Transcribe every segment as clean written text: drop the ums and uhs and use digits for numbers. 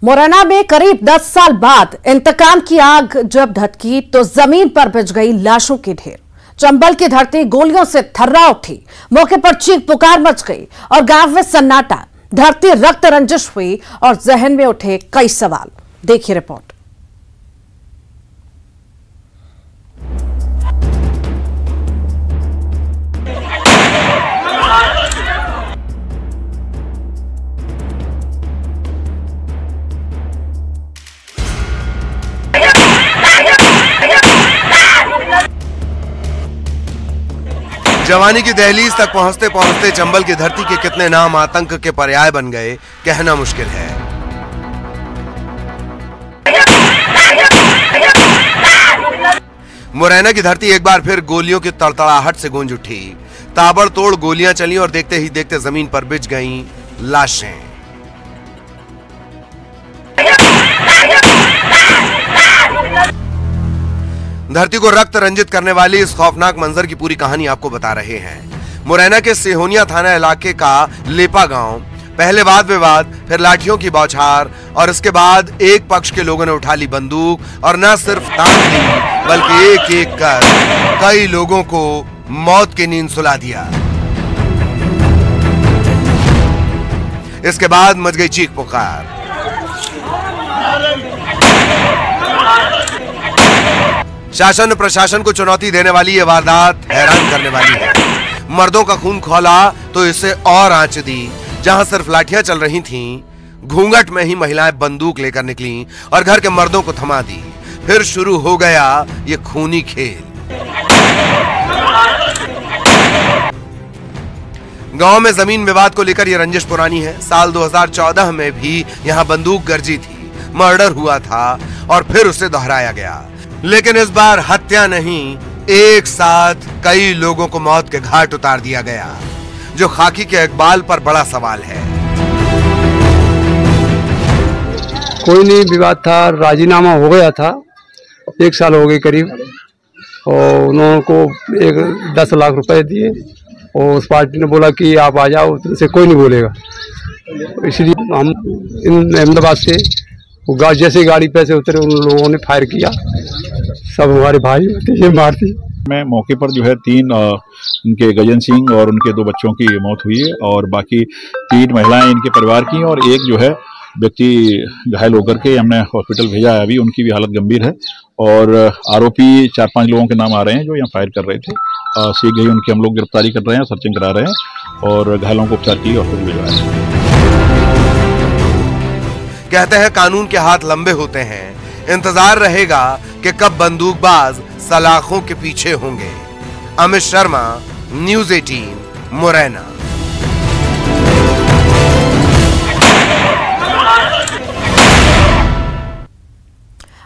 मुरैना में करीब 10 साल बाद इंतकाम की आग जब धधकी तो जमीन पर बिछ गई लाशों के ढेर। चंबल की धरती गोलियों से थर्रा उठी, मौके पर चीख पुकार मच गई और गांव में सन्नाटा। धरती रक्त रंजिश हुई और जहन में उठे कई सवाल। देखिए रिपोर्ट। जवानी की दहलीज तक पहुंचते पहुंचते चंबल की धरती के कितने नाम आतंक के पर्याय बन गए, कहना मुश्किल है। मुरैना की धरती एक बार फिर गोलियों की तड़तड़ाहट से गूंज उठी। ताबड़तोड़ गोलियां चली और देखते ही देखते जमीन पर बिछ गईं लाशें। धरती को रक्त रंजित करने वाली इस खौफनाक मंजर की पूरी कहानी आपको बता रहे हैं। मुरैना के सेहोनिया थाना इलाके का लेपा गांव। पहले वाद विवाद, फिर लाठियों की बौछार और इसके बाद एक पक्ष के लोगों ने उठा ली बंदूक और न सिर्फ तान दी बल्कि एक एक कर कई लोगों को मौत की नींद सुला दिया। इसके बाद मच गई चीख पुकार। शासन प्रशासन को चुनौती देने वाली यह वारदात हैरान करने वाली है। मर्दों का खून खौला तो इसे और आंच दी। जहां सिर्फ लाठियां चल रही थीं, घूंघट में ही महिलाएं बंदूक लेकर निकलीं और घर के मर्दों को थमा दी। फिर शुरू हो गया ये खूनी खेल। गांव में जमीन विवाद को लेकर यह रंजिश पुरानी है। साल 2014 में भी यहां बंदूक गरजी थी, मर्डर हुआ था और फिर उसे दोहराया गया। लेकिन इस बार हत्या नहीं, एक साथ कई लोगों को मौत के घाट उतार दिया गया, जो खाकी के इकबाल पर बड़ा सवाल है। कोई नहीं विवाद था, राजीनामा हो गया था, 1 साल हो गए करीब, और उन्होंने को 10 लाख रुपए दिए और उस पार्टी ने बोला कि आप आ जाओ, तुमसे कोई नहीं बोलेगा। इसलिए हम अहमदाबाद से जैसे गाड़ी पे से उतरे उन लोगों ने फायर किया। सब हमारे भाई होते ये मारती। मैं मौके पर जो है 3 उनके गजन सिंह और उनके 2 बच्चों की मौत हुई है और बाकी 3 महिलाएं इनके परिवार की और एक जो है व्यक्ति घायल होकर के हमने हॉस्पिटल भेजा है। अभी उनकी भी हालत गंभीर है और आरोपी 4-5 लोगों के नाम आ रहे हैं जो यहाँ फायर कर रहे थे। शीघ्र ही उनकी हम लोग गिरफ्तारी कर रहे हैं, सर्चिंग करा रहे हैं और घायलों को उपचार के लिए हॉस्पिटल भिजवाया है। कहते हैं कानून के हाथ लंबे होते हैं। इंतजार रहेगा कि कब बंदूकबाज सलाखों के पीछे होंगे। अमित शर्मा, न्यूज़ 18, मुरैना।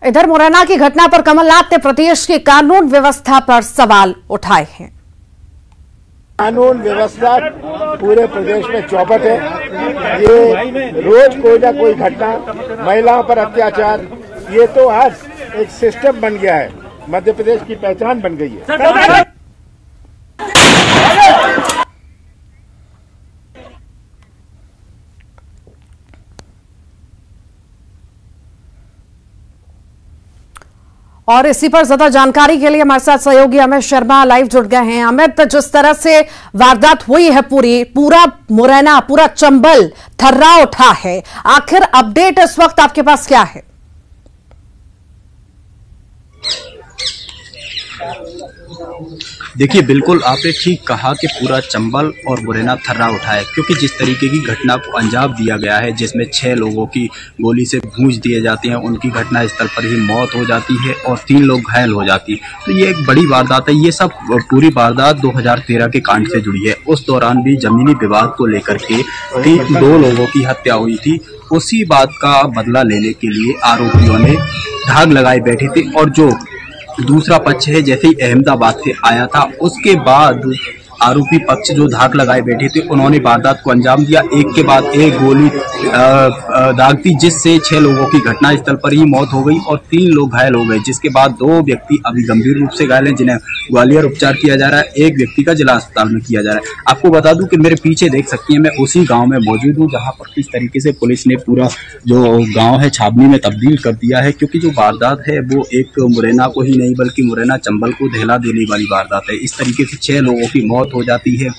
इधर मुरैना की घटना पर कमलनाथ ने प्रदेश की कानून व्यवस्था पर सवाल उठाए हैं। कानून व्यवस्था पूरे प्रदेश में चौपट है। ये रोज कोई ना कोई घटना, महिलाओं पर अत्याचार, ये तो आज एक सिस्टम बन गया है, मध्य प्रदेश की पहचान बन गई है। और इसी पर ज्यादा जानकारी के लिए हमारे साथ सहयोगी अमित शर्मा लाइव जुड़ गए हैं। अमित, जिस तरह से वारदात हुई है, पूरा मुरैना, पूरा चंबल थर्रा उठा है, आखिर अपडेट इस वक्त आपके पास क्या है? देखिए, बिल्कुल आपने ठीक कहा कि पूरा चंबल और मुरैना थर्रा उठा है, क्योंकि जिस तरीके की घटना को अंजाम दिया गया है, जिसमें 6 लोगों की गोली से गूंज दिए जाते हैं, उनकी घटना स्थल पर ही मौत हो जाती है और 3 लोग घायल हो जाती है। तो ये एक बड़ी वारदात है। ये सब पूरी वारदात 2013 के कांड से जुड़ी है। उस दौरान भी जमीनी विवाद को लेकर के 2 लोगों की हत्या हुई थी। उसी बात का बदला लेने के लिए आरोपियों ने धाग लगाए बैठे थे और जो दूसरा पक्ष है, जैसे ही अहमदाबाद से आया था, उसके बाद आरोपी पक्ष जो धाक लगाए बैठे थे उन्होंने वारदात को अंजाम दिया। एक के बाद एक गोली दाग दी, जिससे 6 लोगों की घटनास्थल पर ही मौत हो गई और 3 लोग घायल हो गए, जिसके बाद 2 व्यक्ति अभी गंभीर रूप से घायल हैं, जिन्हें ग्वालियर उपचार किया जा रहा है। एक व्यक्ति का जिला अस्पताल में किया जा रहा है। आपको बता दूं कि मेरे पीछे देख सकती हैं, मैं उसी गांव में मौजूद हूं जहां पर किस तरीके से पुलिस ने पूरा जो गांव है छावनी में तब्दील कर दिया है, क्योंकि जो वारदात है वो एक मुरैना को ही नहीं बल्कि मुरैना चंबल को दहला देने वाली वारदात है। इस तरीके से 6 लोगों की मौत हो जाती है।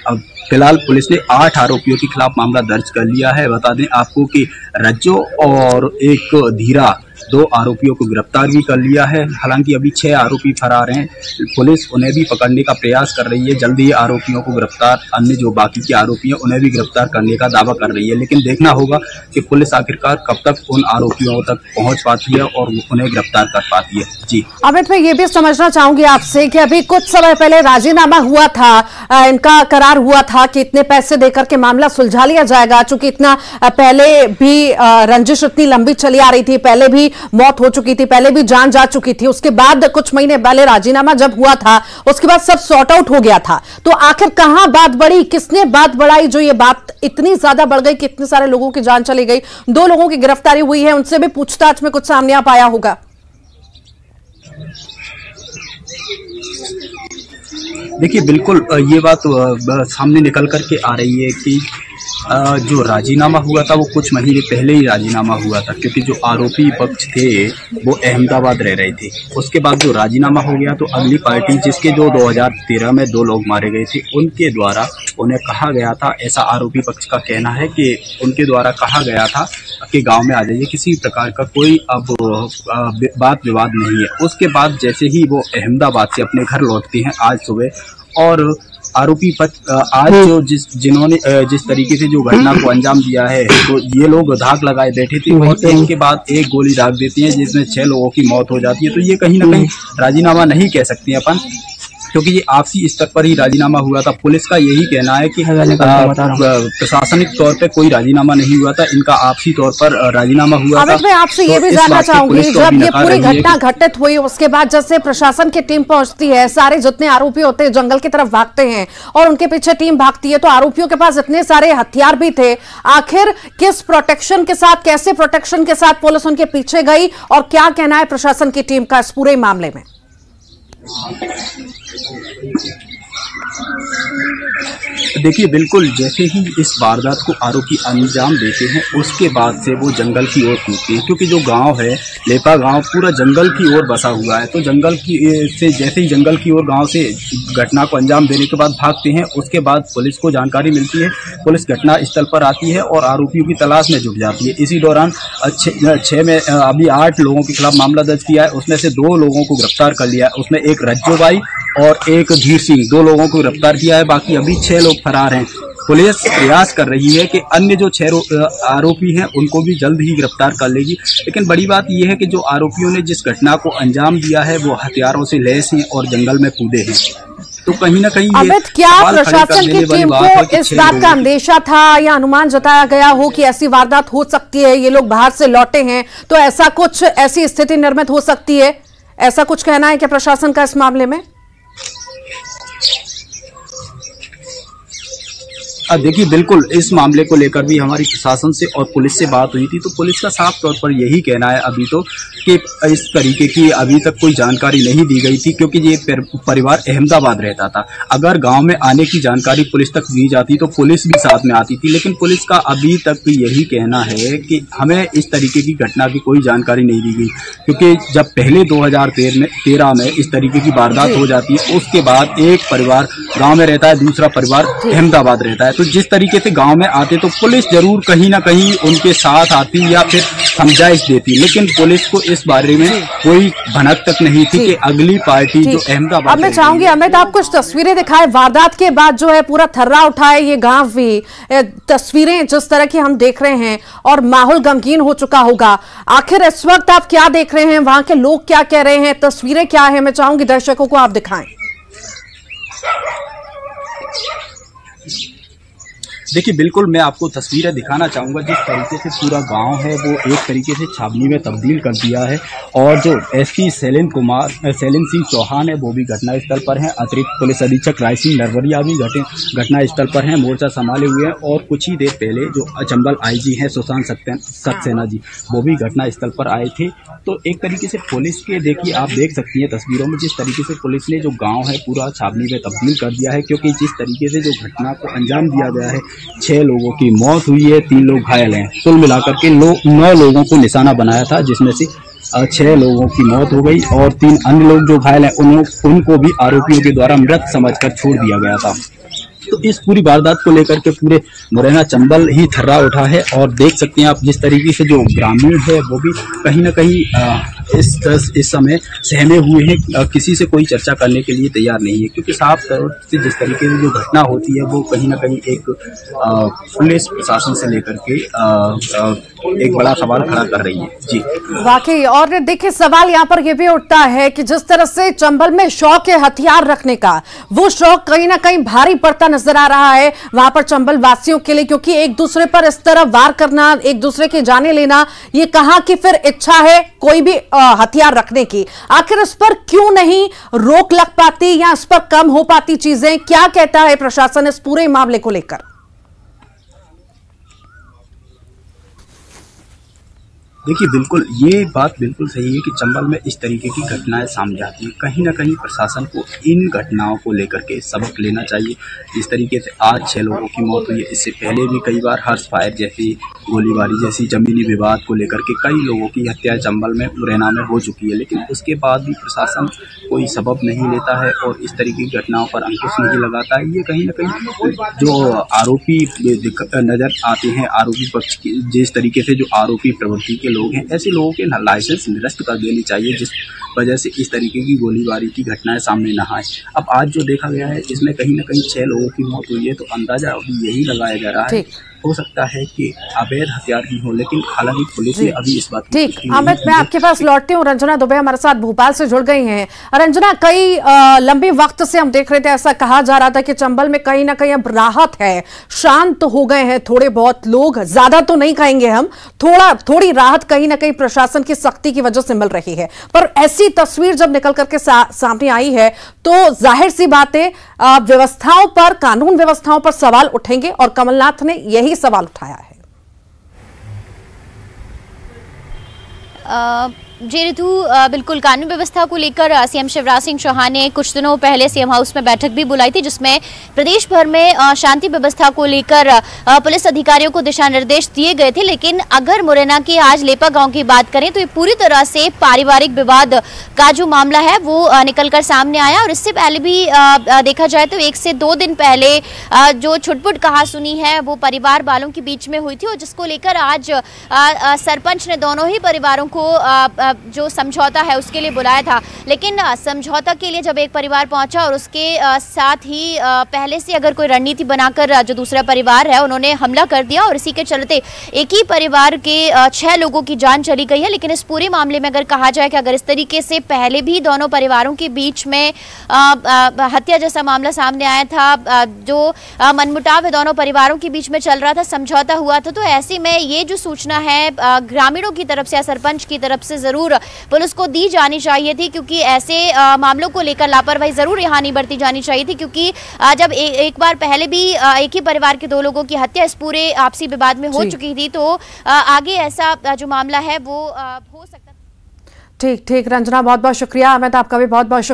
अब फिलहाल पुलिस ने 8 आरोपियों के खिलाफ मामला दर्ज कर लिया है। बता दें आपको कि रज्जो और एक धीरा 2 आरोपियों को गिरफ्तार भी कर लिया है। हालांकि अभी 6 आरोपी फरार हैं। पुलिस उन्हें भी पकड़ने का प्रयास कर रही है। जल्द ही आरोपियों को गिरफ्तार, अन्य जो बाकी के आरोपी हैं उन्हें भी गिरफ्तार करने का दावा कर रही है। लेकिन देखना होगा कि पुलिस आखिरकार कब तक उन आरोपियों तक पहुंच पाती है और उन्हें गिरफ्तार कर पाती है। जी अमित, मैं ये भी समझना चाहूंगी आपसे कि अभी कुछ समय पहले राजीनामा हुआ था, इनका करार हुआ था कि इतने पैसे देकर के मामला सुलझा लिया जाएगा। चूंकि इतना पहले भी रंजिश इतनी लंबी चली आ रही थी, पहले भी मौत हो चुकी थी, पहले भी जान जा चुकी थी। उसके बाद कुछ महीने पहले राजीनामा जब हुआ था उसके बाद सब सॉर्ट आउट हो गया था। तो आखिर कहां बात बढ़ी, किसने बात बढ़ाई जो ये बात इतनी ज्यादा बढ़ गई कि इतने सारे लोगों की जान चली गई? 2 लोगों की गिरफ्तारी हुई है, उनसे भी पूछताछ में कुछ सामने आ पाया होगा? देखिए बिल्कुल ये बात सामने निकल करके आ रही है कि जो राजीनामा हुआ था वो कुछ महीने पहले ही राजीनामा हुआ था, क्योंकि जो आरोपी पक्ष थे वो अहमदाबाद रह रहे थे। उसके बाद जो राजीनामा हो गया तो अगली पार्टी, जिसके जो 2013 में 2 लोग मारे गए थे, उनके द्वारा उन्हें कहा गया था, ऐसा आरोपी पक्ष का कहना है कि उनके द्वारा कहा गया था कि गांव में आ जाइए, किसी प्रकार का कोई अब बात विवाद नहीं है। उसके बाद जैसे ही वो अहमदाबाद से अपने घर लौटते हैं आज सुबह, और आरोपी पक्ष आज जो जिन्होंने जिस तरीके से जो घटना को अंजाम दिया है, तो ये लोग धाक लगाए बैठे थे और एक के बाद एक गोली दाग देती हैं, जिसमें 6 लोगों की मौत हो जाती है। तो ये कहीं ना कहीं राजीनामा नहीं कह सकते हैं अपन, क्योंकि ये आपसी स्तर पर ही राजीनामा हुआ था। पुलिस का यही कहना है कि प्रशासनिक तौर पे कोई राजीनामा नहीं हुआ था, इनका आपसी तौर पर राजीनामा हुआ था। मैं आपसे ये भी जानना चाहूंगी, जब ये पूरी घटना घटित हुई उसके बाद जैसे प्रशासन की टीम पहुंचती है, सारे जितने आरोपी होते हैं जंगल की तरफ भागते हैं और उनके पीछे टीम भागती है, तो आरोपियों के पास इतने सारे हथियार भी थे। आखिर किस प्रोटेक्शन के साथ, कैसे प्रोटेक्शन के साथ पुलिस उनके पीछे गई और क्या कहना है प्रशासन की टीम का इस पूरे मामले में? देखिए बिल्कुल, जैसे ही इस वारदात को आरोपी अंजाम देते हैं उसके बाद से वो जंगल की ओर कूदते हैं, क्योंकि जो गांव है लेपा गांव पूरा जंगल की ओर बसा हुआ है। तो जंगल की से जैसे ही जंगल की ओर गांव से घटना को अंजाम देने के बाद भागते हैं, उसके बाद पुलिस को जानकारी मिलती है, पुलिस घटना स्थल पर आती है और आरोपियों की तलाश में जुट जाती है। इसी दौरान 6 में अभी 8 लोगों के खिलाफ मामला दर्ज किया है, उसमें से 2 लोगों को गिरफ्तार कर लिया है। उसमें एक रज्जो बाई और एक धीर सिंह, 2 लोगों को गिरफ्तार किया है। बाकी अभी 6 लोग फरार हैं। पुलिस प्रयास कर रही है कि अन्य जो 6 आरोपी हैं उनको भी जल्द ही गिरफ्तार कर लेगी। लेकिन बड़ी बात यह है कि जो आरोपियों ने जिस घटना को अंजाम दिया है वो हथियारों से लैस हैं और जंगल में कूदे हैं। तो कहीं ना कहीं अमित, क्या प्रशासन की टीम को इस बात का अंदेशा था या अनुमान जताया गया हो कि ऐसी वारदात हो सकती है, ये लोग बाहर से लौटे हैं तो ऐसा कुछ, ऐसी स्थिति निर्मित हो सकती है, ऐसा कुछ कहना है क्या प्रशासन का इस मामले में? देखिए बिल्कुल, इस मामले को लेकर भी हमारी प्रशासन से और पुलिस से बात हुई थी, तो पुलिस का साफ तौर पर यही कहना है अभी तो कि इस तरीके की अभी तक कोई जानकारी नहीं दी गई थी, क्योंकि ये परिवार अहमदाबाद रहता था। अगर गांव में आने की जानकारी पुलिस तक दी जाती तो पुलिस भी साथ में आती थी, लेकिन पुलिस का अभी तक यही कहना है कि हमें इस तरीके की घटना की कोई जानकारी नहीं दी गई, क्योंकि जब पहले 2013 में इस तरीके की वारदात हो जाती है, उसके बाद एक परिवार गाँव में रहता है, दूसरा परिवार अहमदाबाद रहता है। तो जिस तरीके से गांव में आते तो पुलिस जरूर कहीं ना कहीं उनके साथ आती या फिर समझाइश देती, लेकिन पुलिस को इस बारे में कोई भनक तक नहीं थी कि अगली पार्टी जो अहमदाबाद। अब मैं चाहूंगी अमित, आप कुछ तस्वीरें दिखाएं वारदात के बाद, जो है पूरा थर्रा उठाए ये गांव भी, तस्वीरें जिस तरह की हम देख रहे हैं और माहौल गमगीन हो चुका होगा। आखिर इस वक्त आप क्या देख रहे हैं, वहां के लोग क्या कह रहे हैं, तस्वीरें क्या है, मैं चाहूंगी दर्शकों को आप दिखाएं। देखिए बिल्कुल मैं आपको तस्वीरें दिखाना चाहूँगा। जिस तरीके से पूरा गांव है वो एक तरीके से छावनी में तब्दील कर दिया है और जो एसपी शैलेन सिंह चौहान है वो भी घटनास्थल पर हैं। अतिरिक्त पुलिस अधीक्षक राय सिंह नरवरिया भी घटनास्थल पर हैं, मोर्चा संभाले हुए हैं। और कुछ ही देर पहले जो चंबल आईजी हैं सुशांत सक्सेना जी वो भी घटनास्थल पर आए थे। तो एक तरीके से पुलिस के देखिए आप देख सकती हैं तस्वीरों में जिस तरीके से पुलिस ने जो गाँव है पूरा छावनी में तब्दील कर दिया है, क्योंकि जिस तरीके से जो घटना को अंजाम दिया गया है 6 लोगों की मौत हुई है, 3 लोग घायल हैं। कुल मिलाकर के 9 लोगों को निशाना बनाया था, जिसमें से 6 लोगों की मौत हो गई और 3 अन्य लोग जो घायल हैं उनको भी आरोपियों के द्वारा मृत समझकर छोड़ दिया गया था। तो इस पूरी वारदात को लेकर के पूरे मुरैना चंबल ही थर्रा उठा है और देख सकते हैं आप जिस तरीके से जो ग्रामीण है वो भी कहीं ना कहीं इस समय सहमे हुए हैं, किसी से कोई चर्चा करने के लिए तैयार नहीं है, क्योंकि साफ तौर से जिस तरीके से जो घटना होती है वो कहीं ना कहीं एक पुलिस प्रशासन से लेकर के एक बड़ा सवाल खड़ा कर रही है। जी वाकई। और देखिए सवाल यहाँ पर यह भी उठता है कि जिस तरह से चंबल में शौक है हथियार रखने का, वो शौक कहीं ना कहीं भारी पड़ता नजर आ रहा है वहां पर चंबल वासियों के लिए, क्योंकि एक दूसरे पर इस तरह वार करना, एक दूसरे के जाने लेना, ये कहां की फिर इच्छा है कोई भी हथियार रखने की। आखिर इस पर क्यों नहीं रोक लग पाती या इस पर कम हो पाती चीजें? क्या कहता है प्रशासन इस पूरे मामले को लेकर? देखिए बिल्कुल ये बात बिल्कुल सही है कि चंबल में इस तरीके की घटनाएं सामने आती हैं। कहीं ना कहीं प्रशासन को इन घटनाओं को लेकर के सबक लेना चाहिए। जिस तरीके से आज 6 लोगों की मौत हुई है, इससे पहले भी कई बार हर्ष फायर जैसी गोलीबारी जैसी जमीनी विवाद को लेकर के कई लोगों की हत्या चंबल में मुरैना में हो चुकी है, लेकिन उसके बाद भी प्रशासन कोई सबक नहीं लेता है और इस तरीके की घटनाओं पर अंकुश नहीं लगाता है। ये कहीं ना कहीं जो आरोपी नजर आते हैं, आरोपी पक्ष की जिस तरीके से जो आरोपी प्रवृत्ति के लोग हैं, ऐसे लोगों के लाइसेंस निरस्त कर देनी चाहिए, जिस वजह से इस तरीके की गोलीबारी की घटनाएं सामने न आए। अब आज जो देखा गया है इसमें कहीं ना कहीं 6 लोगों की मौत हुई है, तो अंदाजा अभी यही लगाया जा रहा है हो सकता है कि अवैध हथियार ही हो, लेकिन हालांकि पुलिस ने अभी इस बात ठीक। अमित मैं आपके पास लौटती हूँ। रंजना दुबे हमारे साथ भोपाल से जुड़ गई हैं। रंजना, कई लंबी वक्त से हम देख रहे थे, ऐसा कहा जा रहा था कि चंबल में कहीं ना कहीं अब राहत है, शांत हो गए हैं थोड़े बहुत लोग, ज्यादा तो नहीं कहेंगे हम, थोड़ी राहत कहीं ना कहीं प्रशासन की सख्ती की वजह से मिल रही है। पर ऐसी तस्वीर जब निकल करके सामने आई है तो जाहिर सी बात है व्यवस्थाओं पर, कानून व्यवस्थाओं पर सवाल उठेंगे और कमलनाथ ने यही सवाल उठाया है। जी ऋतु, बिल्कुल कानून व्यवस्था को लेकर सीएम शिवराज सिंह चौहान ने कुछ दिनों पहले सीएम हाउस में बैठक भी बुलाई थी, जिसमें प्रदेश भर में शांति व्यवस्था को लेकर पुलिस अधिकारियों को दिशा निर्देश दिए गए थे। लेकिन अगर मुरैना के आज लेपा गांव की बात करें तो ये पूरी तरह से पारिवारिक विवाद का जो मामला है वो निकलकर सामने आया। और इससे पहले भी देखा जाए तो 1 से 2 दिन पहले जो छुटपुट कहासुनी है वो परिवार वालों के बीच में हुई थी, और जिसको लेकर आज सरपंच ने दोनों ही परिवारों को जो समझौता है उसके लिए बुलाया था। लेकिन समझौता के लिए जब एक परिवार पहुंचा और उसके साथ ही पहले से अगर कोई रणनीति बनाकर जो दूसरा परिवार है उन्होंने हमला कर दिया, और इसी के चलते एक ही परिवार के 6 लोगों की जान चली गई है। लेकिन इस पूरे मामले में अगर कहा जाए कि अगर इस तरीके से पहले भी दोनों परिवारों के बीच में हत्या जैसा मामला सामने आया था, जो मनमुटाव दोनों परिवारों के बीच में चल रहा था, समझौता हुआ था, तो ऐसे में ये जो सूचना है ग्रामीणों की तरफ से या सरपंच की तरफ से जरूर पुलिस को दी जानी चाहिए थी, क्योंकि ऐसे मामलों को लेकर लापरवाही जरूर यहाँ नहीं बरती जानी चाहिए थी। क्योंकि जब एक बार पहले भी एक ही परिवार के 2 लोगों की हत्या इस पूरे आपसी विवाद में हो चुकी थी, तो आगे ऐसा जो मामला है वो हो सकता। ठीक रंजना, बहुत बहुत शुक्रिया। अमित, आपका भी बहुत बहुत शुक्रिया।